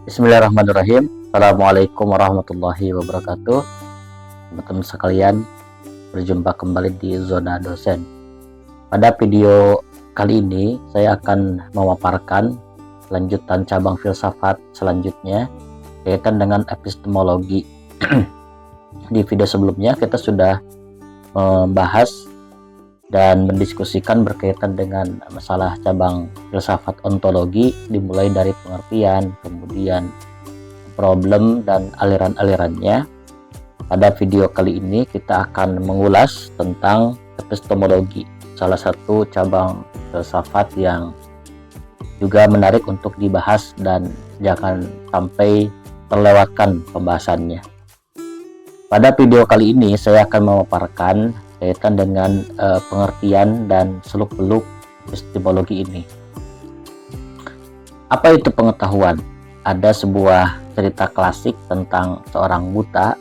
Bismillahirrahmanirrahim. Assalamualaikum warahmatullahi wabarakatuh. Teman-teman sekalian, berjumpa kembali di Zona Dosen. Pada video kali ini saya akan memaparkan lanjutan cabang filsafat selanjutnya kaitan dengan epistemologi. Di video sebelumnya kita sudah membahas dan mendiskusikan berkaitan dengan masalah cabang filsafat ontologi, dimulai dari pengertian, kemudian problem dan aliran-alirannya. Pada video kali ini kita akan mengulas tentang epistemologi, salah satu cabang filsafat yang juga menarik untuk dibahas dan jangan sampai terlewatkan pembahasannya. Pada video kali ini saya akan memaparkan kaitan dengan pengertian dan seluk-beluk epistemologi ini. Apa itu pengetahuan? Ada sebuah cerita klasik tentang seorang buta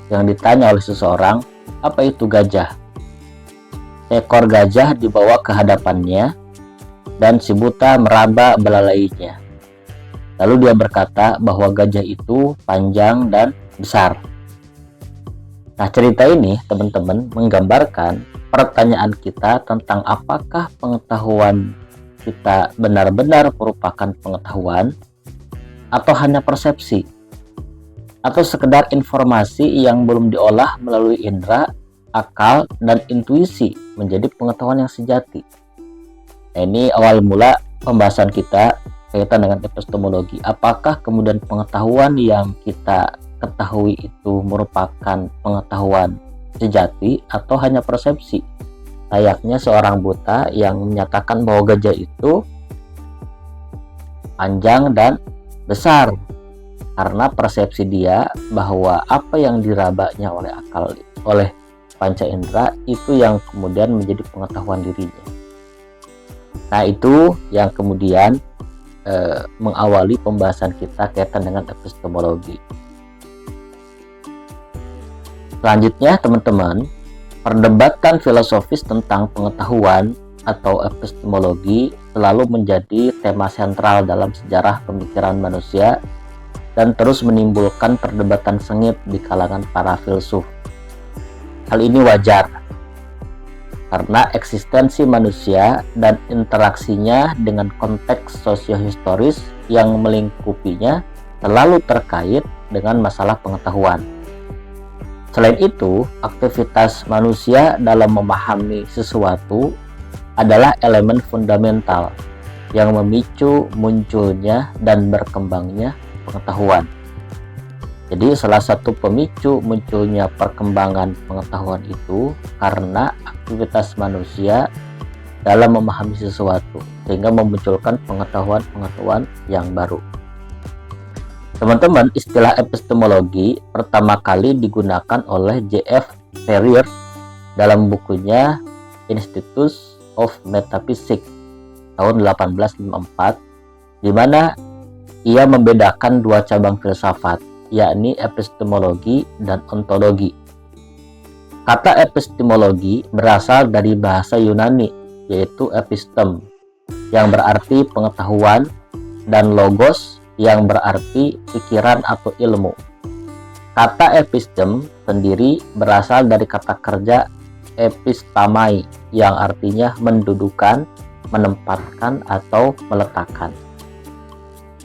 yang ditanya oleh seseorang, apa itu gajah? Seekor gajah dibawa ke hadapannya dan si buta meraba belalainya. Lalu dia berkata bahwa gajah itu panjang dan besar. Nah, cerita ini teman-teman menggambarkan pertanyaan kita tentang apakah pengetahuan kita benar-benar merupakan pengetahuan atau hanya persepsi atau sekedar informasi yang belum diolah melalui indera, akal, dan intuisi menjadi pengetahuan yang sejati. Nah, ini awal mula pembahasan kita kaitan dengan epistemologi. Apakah kemudian pengetahuan yang kita ketahui itu merupakan pengetahuan sejati atau hanya persepsi? Layaknya seorang buta yang menyatakan bahwa gajah itu panjang dan besar karena persepsi dia bahwa apa yang dirabanya oleh akal, oleh panca indera, itu yang kemudian menjadi pengetahuan dirinya. Nah, itu yang kemudian mengawali pembahasan kita kaitan dengan epistemologi. Selanjutnya teman-teman, perdebatan filosofis tentang pengetahuan atau epistemologi selalu menjadi tema sentral dalam sejarah pemikiran manusia dan terus menimbulkan perdebatan sengit di kalangan para filsuf. Hal ini wajar karena eksistensi manusia dan interaksinya dengan konteks sosiohistoris yang melingkupinya selalu terkait dengan masalah pengetahuan. Selain itu, aktivitas manusia dalam memahami sesuatu adalah elemen fundamental yang memicu munculnya dan berkembangnya pengetahuan. Jadi, salah satu pemicu munculnya perkembangan pengetahuan itu karena aktivitas manusia dalam memahami sesuatu, sehingga memunculkan pengetahuan-pengetahuan yang baru. Teman-teman, istilah epistemologi pertama kali digunakan oleh J.F. Ferrier dalam bukunya Institutes of Metaphysics tahun 1854, di mana ia membedakan dua cabang filsafat, yakni epistemologi dan ontologi. Kata epistemologi berasal dari bahasa Yunani, yaitu epistem, yang berarti pengetahuan, dan logos, yang berarti pikiran atau ilmu. Kata epistem sendiri berasal dari kata kerja epistamai, yang artinya mendudukan, menempatkan, atau meletakkan.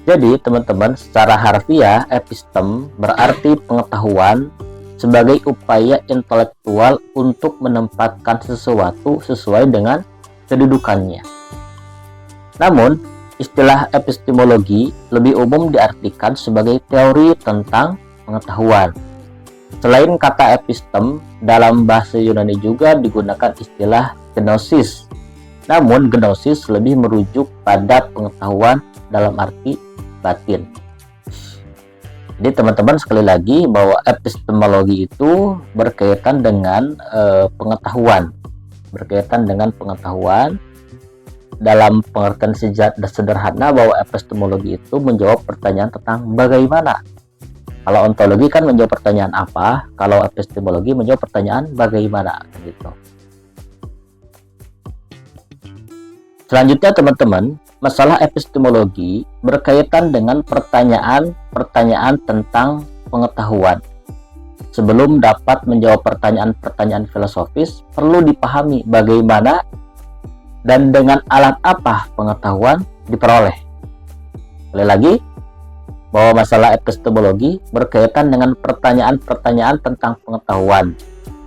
Jadi teman-teman, secara harfiah epistem berarti pengetahuan sebagai upaya intelektual untuk menempatkan sesuatu sesuai dengan kedudukannya. Namun, istilah epistemologi lebih umum diartikan sebagai teori tentang pengetahuan. Selain kata epistem, dalam bahasa Yunani juga digunakan istilah gnosis. Namun, gnosis lebih merujuk pada pengetahuan dalam arti batin. Jadi teman-teman, sekali lagi bahwa epistemologi itu berkaitan dengan pengetahuan. Berkaitan dengan pengetahuan dalam pengertian sederhana bahwa epistemologi itu menjawab pertanyaan tentang bagaimana. Kalau ontologi kan menjawab pertanyaan apa, kalau epistemologi menjawab pertanyaan bagaimana, gitu. Selanjutnya teman-teman, masalah epistemologi berkaitan dengan pertanyaan-pertanyaan tentang pengetahuan. Sebelum dapat menjawab pertanyaan-pertanyaan filosofis, perlu dipahami bagaimana dan dengan alat apa pengetahuan diperoleh. Sekali lagi, bahwa masalah epistemologi berkaitan dengan pertanyaan-pertanyaan tentang pengetahuan.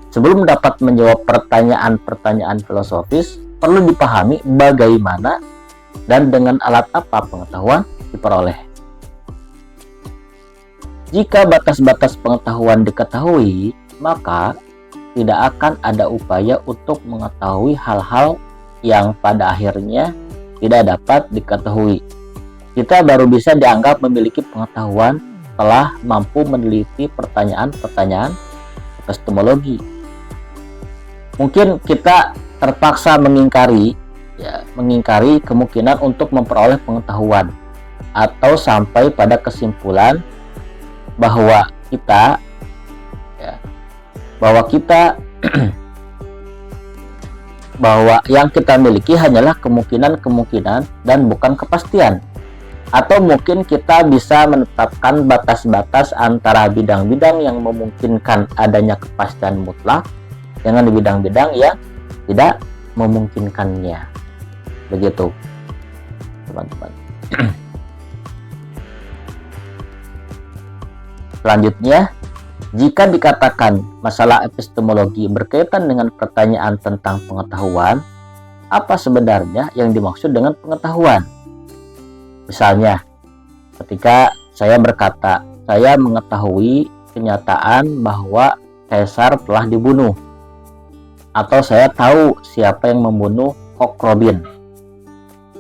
Sebelum dapat menjawab pertanyaan-pertanyaan filosofis, perlu dipahami bagaimana dan dengan alat apa pengetahuan diperoleh. Jika batas-batas pengetahuan diketahui, maka tidak akan ada upaya untuk mengetahui hal-hal yang pada akhirnya tidak dapat diketahui. Kita baru bisa dianggap memiliki pengetahuan setelah mampu meneliti pertanyaan-pertanyaan epistemologi. Mungkin kita terpaksa mengingkari kemungkinan untuk memperoleh pengetahuan, atau sampai pada kesimpulan bahwa kita bahwa yang kita miliki hanyalah kemungkinan-kemungkinan dan bukan kepastian. Atau mungkin kita bisa menetapkan batas-batas antara bidang-bidang yang memungkinkan adanya kepastian mutlak dengan bidang-bidang yang tidak memungkinkannya. Begitu, teman-teman. Selanjutnya, jika dikatakan masalah epistemologi berkaitan dengan pertanyaan tentang pengetahuan, apa sebenarnya yang dimaksud dengan pengetahuan? Misalnya, ketika saya berkata, saya mengetahui kenyataan bahwa Kaisar telah dibunuh, atau saya tahu siapa yang membunuh Kok Robin.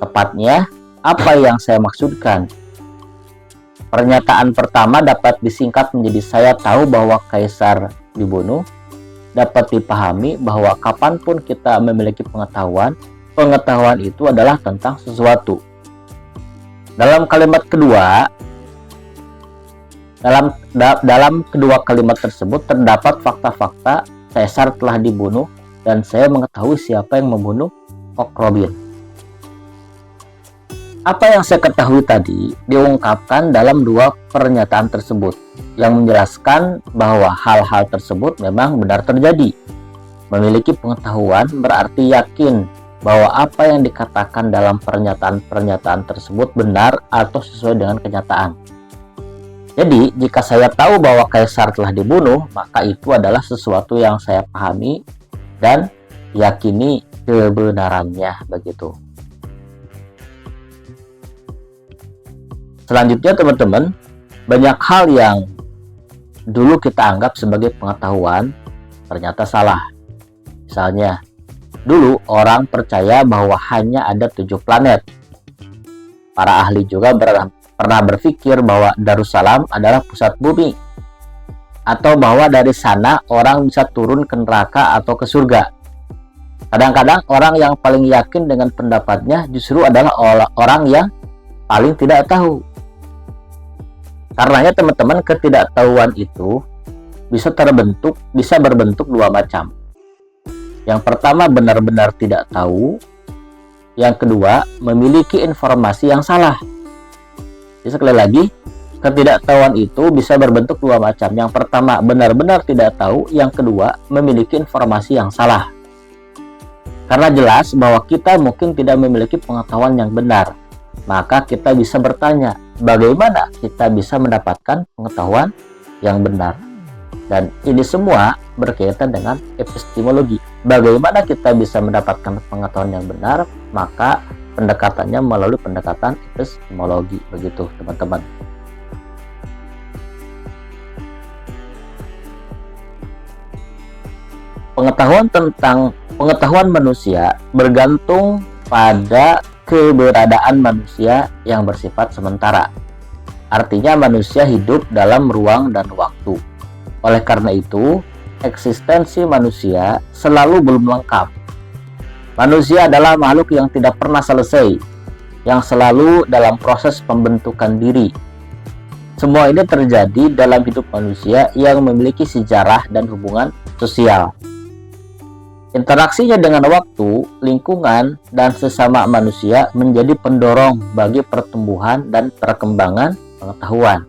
Tepatnya, apa yang saya maksudkan? Pernyataan pertama dapat disingkat menjadi saya tahu bahwa Kaisar dibunuh. Dapat dipahami bahwa kapanpun kita memiliki pengetahuan, pengetahuan itu adalah tentang sesuatu. Dalam kalimat kedua, dalam kedua kalimat tersebut terdapat fakta-fakta Kaisar telah dibunuh dan saya mengetahui siapa yang membunuh Kok Robin. Apa yang saya ketahui tadi diungkapkan dalam dua pernyataan tersebut yang menjelaskan bahwa hal-hal tersebut memang benar terjadi. Memiliki pengetahuan berarti yakin bahwa apa yang dikatakan dalam pernyataan-pernyataan tersebut benar atau sesuai dengan kenyataan. Jadi, jika saya tahu bahwa Kaisar telah dibunuh, maka itu adalah sesuatu yang saya pahami dan yakini kebenarannya, begitu. Selanjutnya, teman-teman, banyak hal yang dulu kita anggap sebagai pengetahuan ternyata salah. Misalnya, dulu orang percaya bahwa hanya ada 7 planet. Para ahli juga pernah berpikir bahwa Darussalam adalah pusat bumi, atau bahwa dari sana orang bisa turun ke neraka atau ke surga. Kadang-kadang orang yang paling yakin dengan pendapatnya justru adalah orang yang paling tidak tahu. Karenanya, teman-teman, ketidaktahuan itu bisa berbentuk dua macam. Yang pertama, benar-benar tidak tahu. Yang kedua, memiliki informasi yang salah. Jadi, sekali lagi, ketidaktahuan itu bisa berbentuk dua macam. Yang pertama, benar-benar tidak tahu. Yang kedua, memiliki informasi yang salah. Karena jelas bahwa kita mungkin tidak memiliki pengetahuan yang benar, maka kita bisa bertanya, bagaimana kita bisa mendapatkan pengetahuan yang benar? Dan ini semua berkaitan dengan epistemologi. Bagaimana kita bisa mendapatkan pengetahuan yang benar? Maka pendekatannya melalui pendekatan epistemologi, begitu, teman-teman. Pengetahuan manusia bergantung pada keberadaan manusia yang bersifat sementara. Artinya manusia hidup dalam ruang dan waktu. Oleh karena itu, eksistensi manusia selalu belum lengkap. Manusia adalah makhluk yang tidak pernah selesai, yang selalu dalam proses pembentukan diri. Semua ini terjadi dalam hidup manusia yang memiliki sejarah dan hubungan sosial. Interaksinya dengan waktu, lingkungan, dan sesama manusia menjadi pendorong bagi pertumbuhan dan perkembangan pengetahuan.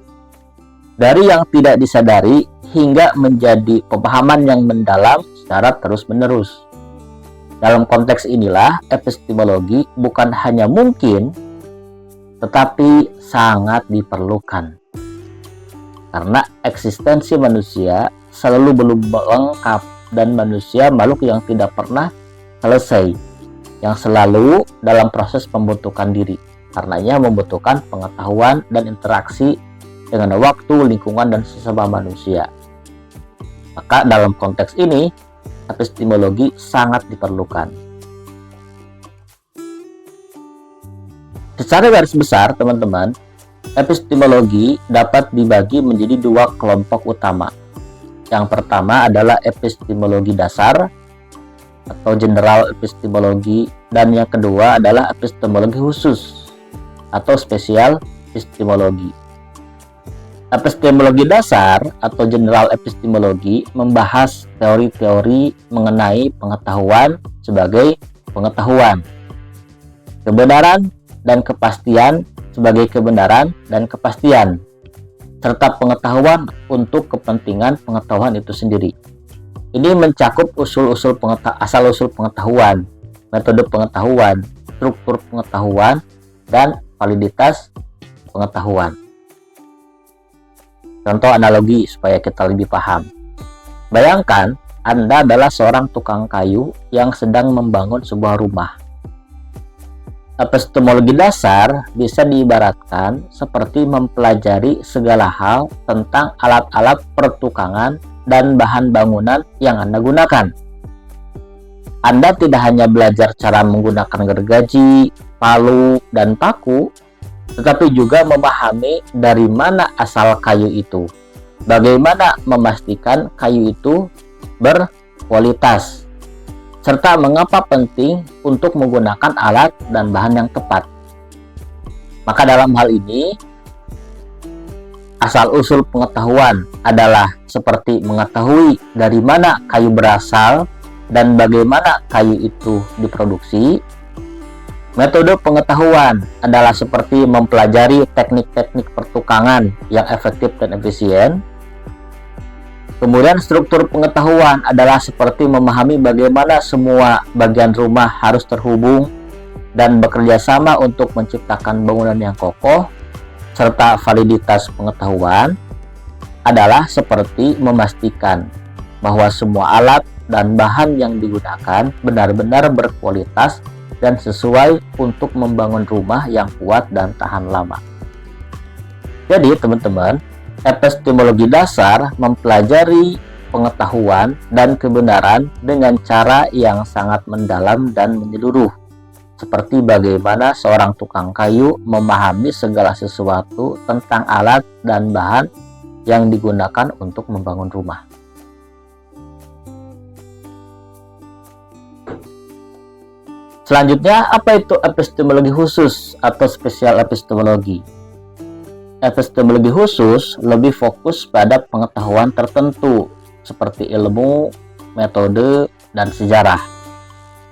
Dari yang tidak disadari hingga menjadi pemahaman yang mendalam secara terus-menerus. Dalam konteks inilah, epistemologi bukan hanya mungkin, tetapi sangat diperlukan. Karena eksistensi manusia selalu belum lengkap dan manusia makhluk yang tidak pernah selesai, yang selalu dalam proses pembentukan diri. Karenanya membutuhkan pengetahuan dan interaksi dengan waktu, lingkungan, dan sesama manusia. Maka dalam konteks ini, epistemologi sangat diperlukan. Secara garis besar, teman-teman, epistemologi dapat dibagi menjadi dua kelompok utama. Yang pertama adalah epistemologi dasar atau general epistemologi, dan yang kedua adalah epistemologi khusus atau spesial epistemologi. Epistemologi dasar atau general epistemologi membahas teori-teori mengenai pengetahuan sebagai pengetahuan, kebenaran dan kepastian sebagai kebenaran dan kepastian, serta pengetahuan untuk kepentingan pengetahuan itu sendiri. Ini mencakup asal-usul pengetahuan, metode pengetahuan, struktur pengetahuan, dan validitas pengetahuan. Contoh analogi supaya kita lebih paham. Bayangkan Anda adalah seorang tukang kayu yang sedang membangun sebuah rumah. Epistemologi dasar bisa diibaratkan seperti mempelajari segala hal tentang alat-alat pertukangan dan bahan bangunan yang Anda gunakan. Anda tidak hanya belajar cara menggunakan gergaji, palu, dan paku, tetapi juga memahami dari mana asal kayu itu, bagaimana memastikan kayu itu berkualitas, serta mengapa penting untuk menggunakan alat dan bahan yang tepat. Maka dalam hal ini, asal-usul pengetahuan adalah seperti mengetahui dari mana kayu berasal dan bagaimana kayu itu diproduksi. Metode pengetahuan adalah seperti mempelajari teknik-teknik pertukangan yang efektif dan efisien. Kemudian struktur pengetahuan adalah seperti memahami bagaimana semua bagian rumah harus terhubung dan bekerja sama untuk menciptakan bangunan yang kokoh, serta validitas pengetahuan adalah seperti memastikan bahwa semua alat dan bahan yang digunakan benar-benar berkualitas dan sesuai untuk membangun rumah yang kuat dan tahan lama. Jadi teman-teman, epistemologi dasar mempelajari pengetahuan dan kebenaran dengan cara yang sangat mendalam dan menyeluruh, seperti bagaimana seorang tukang kayu memahami segala sesuatu tentang alat dan bahan yang digunakan untuk membangun rumah. Selanjutnya, apa itu epistemologi khusus atau spesial epistemologi? Epistemologi khusus lebih fokus pada pengetahuan tertentu seperti ilmu, metode, dan sejarah.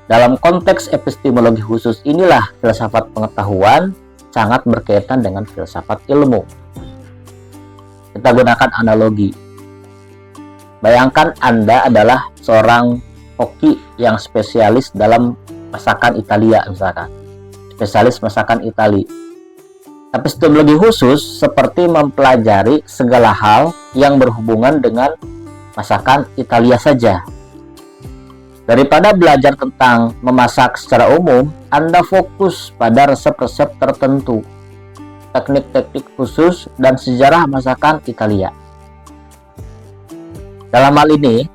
Dalam konteks epistemologi khusus inilah filsafat pengetahuan sangat berkaitan dengan filsafat ilmu. Kita gunakan analogi. Bayangkan Anda adalah seorang koki yang spesialis dalam masakan Italia misalkan. Spesialis masakan Itali. Epistemologi khusus seperti mempelajari segala hal yang berhubungan dengan masakan Italia saja. Daripada belajar tentang memasak secara umum, Anda fokus pada resep-resep tertentu, teknik-teknik khusus, dan sejarah masakan Italia. Dalam hal ini,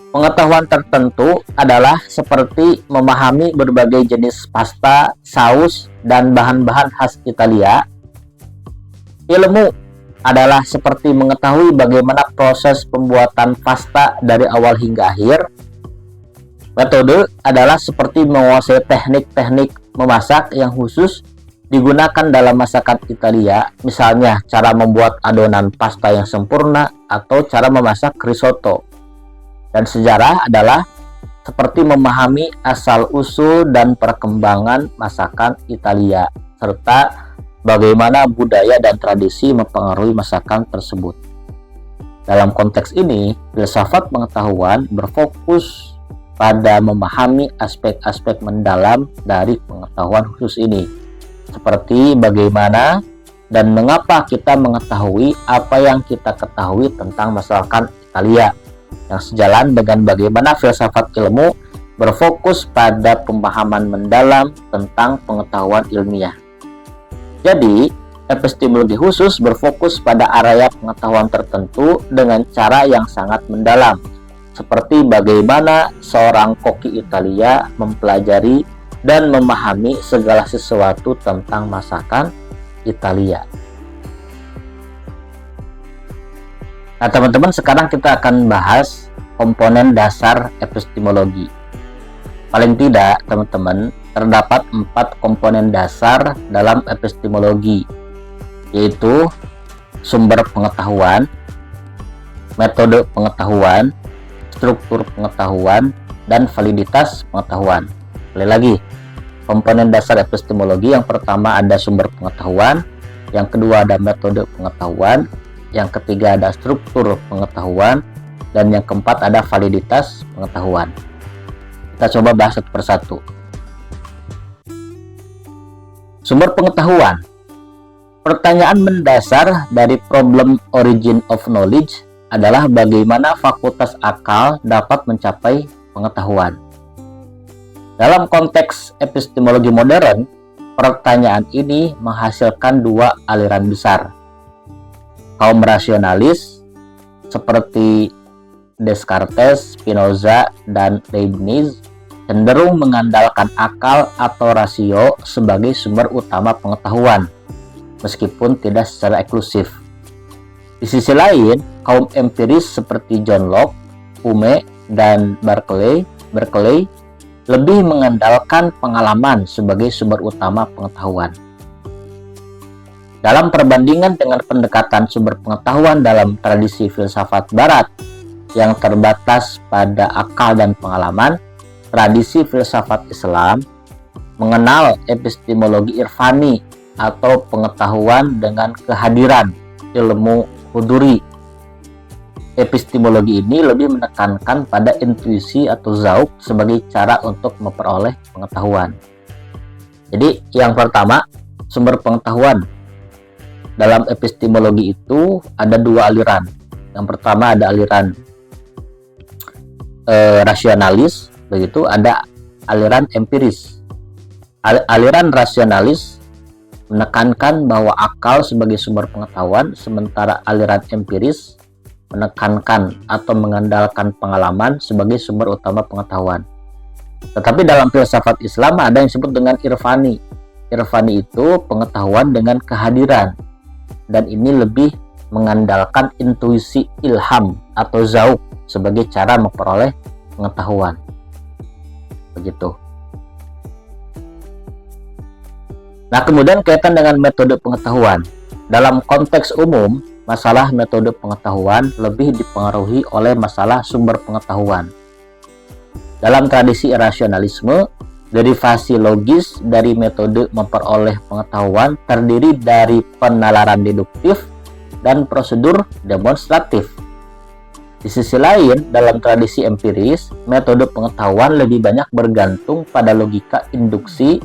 pengetahuan tertentu adalah seperti memahami berbagai jenis pasta, saus, dan bahan-bahan khas Italia. Ilmu adalah seperti mengetahui bagaimana proses pembuatan pasta dari awal hingga akhir. Metode adalah seperti menguasai teknik-teknik memasak yang khusus digunakan dalam masakan Italia, misalnya cara membuat adonan pasta yang sempurna atau cara memasak risotto. Dan sejarah adalah seperti memahami asal-usul dan perkembangan masakan Italia, serta bagaimana budaya dan tradisi mempengaruhi masakan tersebut. Dalam konteks ini, filsafat pengetahuan berfokus pada memahami aspek-aspek mendalam dari pengetahuan khusus ini, seperti bagaimana dan mengapa kita mengetahui apa yang kita ketahui tentang masakan Italia, yang sejalan dengan bagaimana filsafat ilmu berfokus pada pemahaman mendalam tentang pengetahuan ilmiah. Jadi, epistemologi khusus berfokus pada area pengetahuan tertentu dengan cara yang sangat mendalam, seperti bagaimana seorang koki Italia mempelajari dan memahami segala sesuatu tentang masakan Italia. Nah teman-teman, sekarang kita akan bahas komponen dasar epistemologi. Paling tidak teman-teman, terdapat 4 komponen dasar dalam epistemologi, yaitu sumber pengetahuan, metode pengetahuan, struktur pengetahuan, dan validitas pengetahuan. Sekali lagi, komponen dasar epistemologi yang pertama ada sumber pengetahuan, yang kedua ada metode pengetahuan, yang ketiga ada struktur pengetahuan, dan yang keempat ada validitas pengetahuan. Kita coba bahas satu persatu. Sumber pengetahuan. Pertanyaan mendasar dari problem origin of knowledge adalah bagaimana fakultas akal dapat mencapai pengetahuan. Dalam konteks epistemologi modern, pertanyaan ini menghasilkan 2 aliran besar. Kaum rasionalis seperti Descartes, Spinoza, dan Leibniz cenderung mengandalkan akal atau rasio sebagai sumber utama pengetahuan, meskipun tidak secara eksklusif. Di sisi lain, kaum empiris seperti John Locke, Hume, dan Berkeley lebih mengandalkan pengalaman sebagai sumber utama pengetahuan. Dalam perbandingan dengan pendekatan sumber pengetahuan dalam tradisi filsafat barat yang terbatas pada akal dan pengalaman, tradisi filsafat Islam mengenal epistemologi irfani atau pengetahuan dengan kehadiran ilmu huduri. Epistemologi ini lebih menekankan pada intuisi atau zauk sebagai cara untuk memperoleh pengetahuan. Jadi yang pertama, sumber pengetahuan. Dalam epistemologi itu ada 2 aliran. Yang pertama ada aliran rasionalis, begitu ada aliran empiris. Aliran rasionalis menekankan bahwa akal sebagai sumber pengetahuan, sementara aliran empiris menekankan atau mengandalkan pengalaman sebagai sumber utama pengetahuan. Tetapi dalam filsafat Islam ada yang disebut dengan irfani. Irfani itu pengetahuan dengan kehadiran, dan ini lebih mengandalkan intuisi ilham atau zauk sebagai cara memperoleh pengetahuan. Begitu. Nah, kemudian kaitan dengan metode pengetahuan. Dalam konteks umum, masalah metode pengetahuan lebih dipengaruhi oleh masalah sumber pengetahuan. Dalam tradisi rasionalisme, derivasi logis dari metode memperoleh pengetahuan terdiri dari penalaran deduktif dan prosedur demonstratif. Di sisi lain, dalam tradisi empiris, metode pengetahuan lebih banyak bergantung pada logika induksi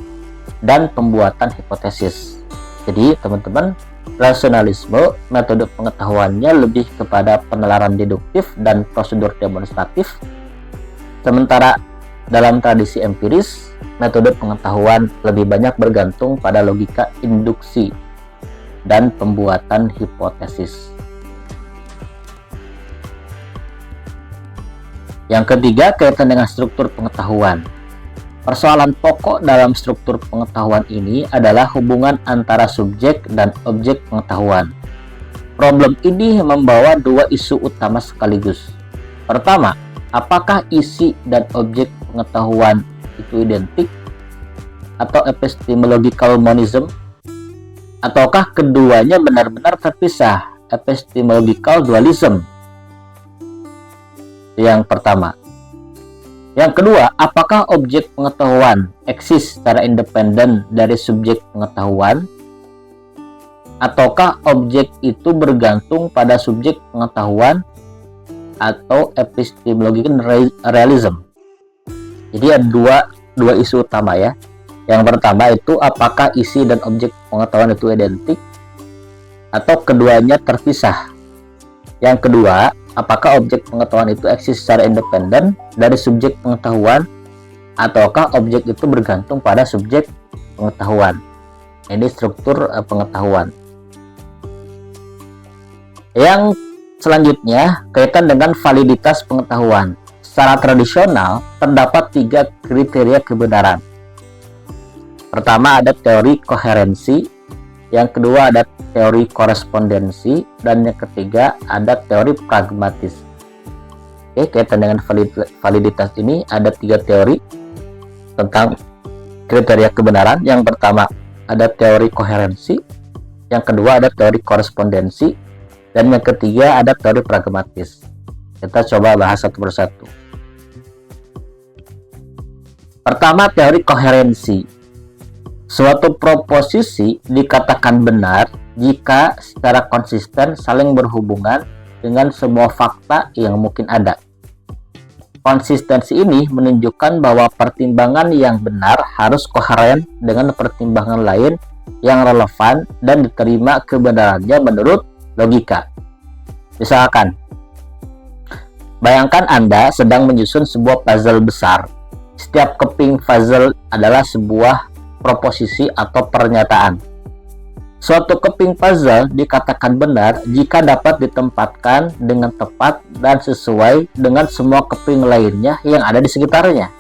dan pembuatan hipotesis. Jadi, teman-teman, rasionalisme, metode pengetahuannya lebih kepada penalaran deduktif dan prosedur demonstratif. Sementara dalam tradisi empiris, metode pengetahuan lebih banyak bergantung pada logika induksi dan pembuatan hipotesis. Yang ketiga, kaitan dengan struktur pengetahuan. Persoalan pokok dalam struktur pengetahuan ini adalah hubungan antara subjek dan objek pengetahuan. Problem ini membawa 2 isu utama sekaligus. Pertama, apakah isi dan objek pengetahuan itu identik atau epistemological monism, ataukah keduanya benar-benar terpisah, epistemological dualism? Yang pertama. Yang kedua, apakah objek pengetahuan eksis secara independen dari subjek pengetahuan? Ataukah objek itu bergantung pada subjek pengetahuan atau epistemological realism? Jadi ada dua isu utama ya. Yang pertama itu apakah isi dan objek pengetahuan itu identik atau keduanya terpisah. Yang kedua, apakah objek pengetahuan itu eksis secara independen dari subjek pengetahuan ataukah objek itu bergantung pada subjek pengetahuan. Ini struktur pengetahuan. Yang selanjutnya kaitan dengan validitas pengetahuan. Secara tradisional terdapat 3 kriteria kebenaran. Pertama ada teori koherensi, yang kedua ada teori korespondensi, dan yang ketiga ada teori pragmatis. Oke, kaitan dengan validitas ini ada 3 teori tentang kriteria kebenaran. Yang pertama ada teori koherensi, yang kedua ada teori korespondensi, dan yang ketiga ada teori pragmatis. Kita coba bahas satu persatu. Pertama, teori koherensi. Suatu proposisi dikatakan benar jika secara konsisten saling berhubungan dengan semua fakta yang mungkin ada. Konsistensi ini menunjukkan bahwa pertimbangan yang benar harus koheren dengan pertimbangan lain yang relevan dan diterima kebenarannya menurut logika. Misalkan, bayangkan Anda sedang menyusun sebuah puzzle besar. Setiap keping puzzle adalah sebuah proposisi atau pernyataan. Suatu keping puzzle dikatakan benar jika dapat ditempatkan dengan tepat dan sesuai dengan semua keping lainnya yang ada di sekitarnya.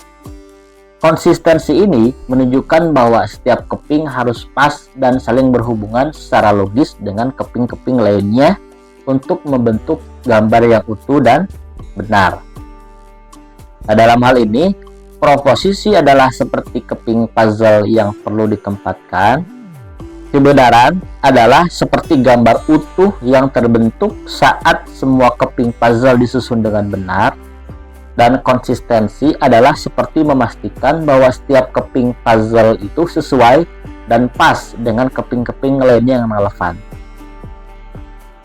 Konsistensi ini menunjukkan bahwa setiap keping harus pas dan saling berhubungan secara logis dengan keping-keping lainnya untuk membentuk gambar yang utuh dan benar. Nah, dalam hal ini, proposisi adalah seperti keping puzzle yang perlu ditempatkan. Kebenaran adalah seperti gambar utuh yang terbentuk saat semua keping puzzle disusun dengan benar. Dan konsistensi adalah seperti memastikan bahwa setiap keping puzzle itu sesuai dan pas dengan keping-keping lainnya yang relevan.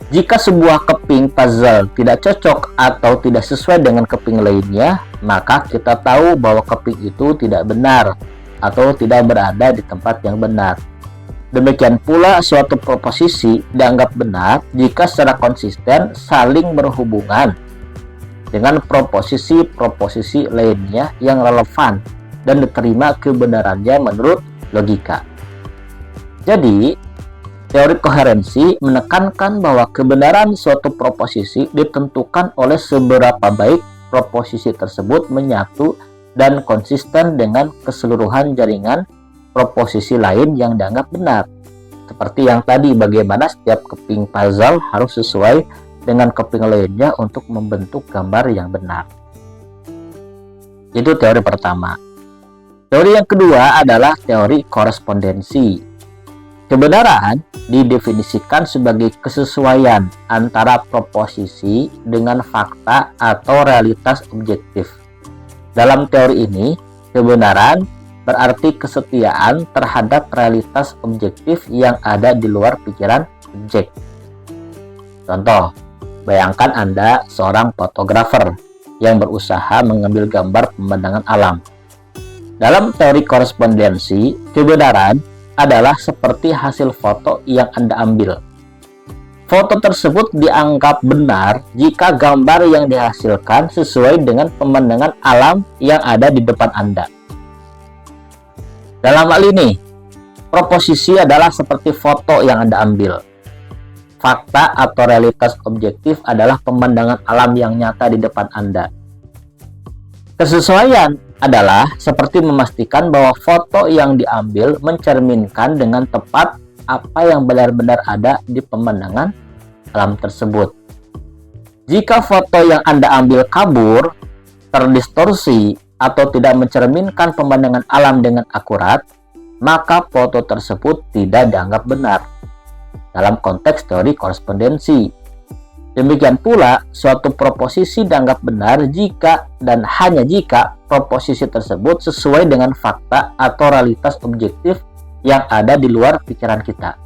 Jika sebuah keping puzzle tidak cocok atau tidak sesuai dengan keping lainnya, maka kita tahu bahwa keping itu tidak benar atau tidak berada di tempat yang benar. Demikian pula suatu proposisi dianggap benar jika secara konsisten saling berhubungan dengan proposisi-proposisi lainnya yang relevan dan diterima kebenarannya menurut logika. Jadi, teori koherensi menekankan bahwa kebenaran suatu proposisi ditentukan oleh seberapa baik proposisi tersebut menyatu dan konsisten dengan keseluruhan jaringan proposisi lain yang dianggap benar. Seperti yang tadi, bagaimana setiap keping puzzle harus sesuai dengan keping lainnya untuk membentuk gambar yang benar. Itu teori pertama. Teori yang kedua adalah teori korespondensi. Kebenaran didefinisikan sebagai kesesuaian antara proposisi dengan fakta atau realitas objektif. Dalam teori ini, kebenaran berarti kesetiaan terhadap realitas objektif yang ada di luar pikiran subjek. Contoh, bayangkan Anda seorang fotografer yang berusaha mengambil gambar pemandangan alam. Dalam teori korespondensi, kebenaran adalah seperti hasil foto yang Anda ambil. Foto tersebut dianggap benar jika gambar yang dihasilkan sesuai dengan pemandangan alam yang ada di depan Anda. Dalam hal ini, proposisi adalah seperti foto yang Anda ambil. Fakta atau realitas objektif adalah pemandangan alam yang nyata di depan Anda. Kesesuaian adalah seperti memastikan bahwa foto yang diambil mencerminkan dengan tepat apa yang benar-benar ada di pemandangan alam tersebut. Jika foto yang Anda ambil kabur, terdistorsi, atau tidak mencerminkan pemandangan alam dengan akurat, maka foto tersebut tidak dianggap benar. Dalam konteks teori korespondensi, Demikian pula, suatu proposisi dianggap benar jika dan hanya jika proposisi tersebut sesuai dengan fakta atau realitas objektif yang ada di luar pikiran kita.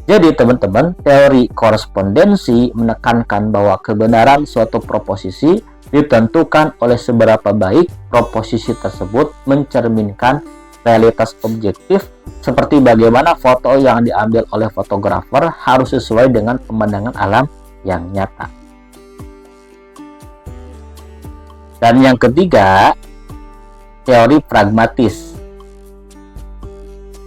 Jadi teman-teman, teori korespondensi menekankan bahwa kebenaran suatu proposisi ditentukan oleh seberapa baik proposisi tersebut mencerminkan realitas objektif, seperti bagaimana foto yang diambil oleh fotografer harus sesuai dengan pemandangan alam yang nyata. Dan yang ketiga, teori pragmatis.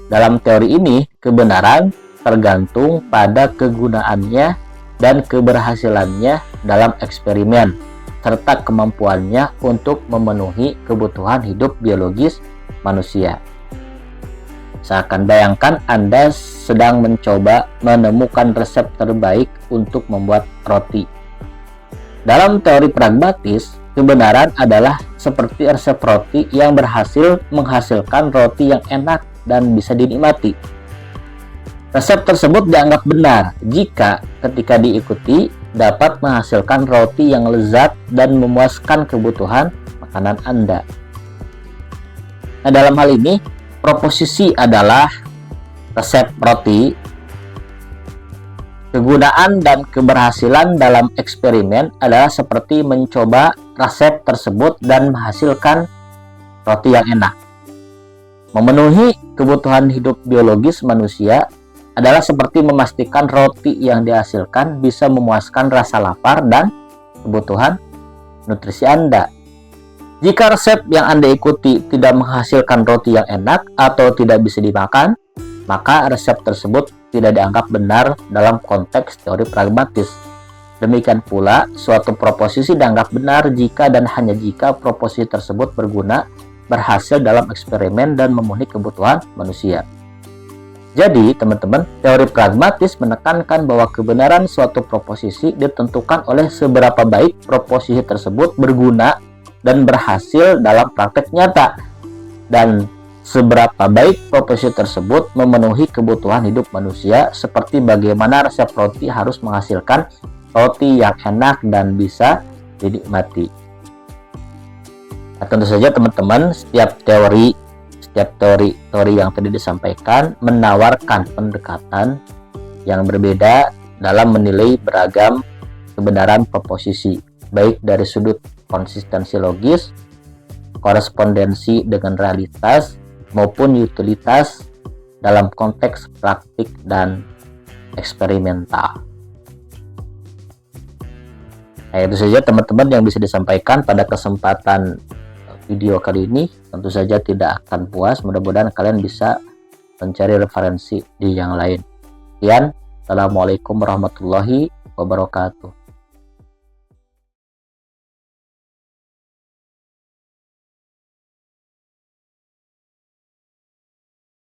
Dalam teori ini, kebenaran tergantung pada kegunaannya dan keberhasilannya dalam eksperimen, serta kemampuannya untuk memenuhi kebutuhan hidup biologis manusia. Seakan bayangkan Anda sedang mencoba menemukan resep terbaik untuk membuat roti. Dalam teori pragmatis, kebenaran adalah seperti resep roti yang berhasil menghasilkan roti yang enak dan bisa dinikmati. Resep tersebut dianggap benar jika ketika diikuti dapat menghasilkan roti yang lezat dan memuaskan kebutuhan makanan Anda. Nah, dalam hal ini, proposisi adalah resep roti. Kegunaan dan keberhasilan dalam eksperimen adalah seperti mencoba resep tersebut dan menghasilkan roti yang enak. Memenuhi kebutuhan hidup biologis manusia adalah seperti memastikan roti yang dihasilkan bisa memuaskan rasa lapar dan kebutuhan nutrisi Anda. Jika resep yang Anda ikuti tidak menghasilkan roti yang enak atau tidak bisa dimakan, maka resep tersebut tidak dianggap benar dalam konteks teori pragmatis. Demikian pula, suatu proposisi dianggap benar jika dan hanya jika proposisi tersebut berguna, berhasil dalam eksperimen, dan memenuhi kebutuhan manusia. Jadi, teman-teman, teori pragmatis menekankan bahwa kebenaran suatu proposisi ditentukan oleh seberapa baik proposisi tersebut berguna dan berhasil dalam praktek nyata, dan seberapa baik proposisi tersebut memenuhi kebutuhan hidup manusia, seperti bagaimana resep roti harus menghasilkan roti yang enak dan bisa dinikmati. Nah, tentu saja teman-teman, setiap teori yang tadi disampaikan menawarkan pendekatan yang berbeda dalam menilai beragam kebenaran proposisi, baik dari sudut konsistensi logis, korespondensi dengan realitas, maupun utilitas dalam konteks praktik dan eksperimental. Nah, itu saja teman-teman yang bisa disampaikan pada kesempatan video kali ini. Tentu saja tidak akan puas, mudah-mudahan kalian bisa mencari referensi di yang lain. Sekian, assalamualaikum warahmatullahi wabarakatuh.